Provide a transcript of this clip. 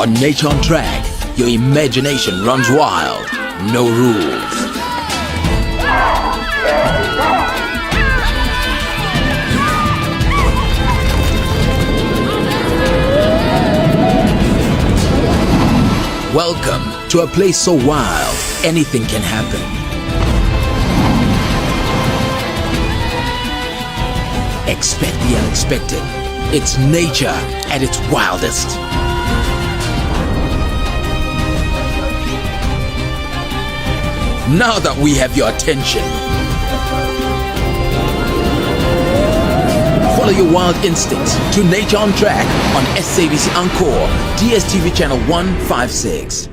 On Nature on Track, your imagination runs wild. No rules. Welcome to a place so wild, anything can happen. Expect the unexpected. It's nature at its wildest. Now that we have your attention, follow your wild instincts to Nature on Track on SABC Encore, DSTV channel 156.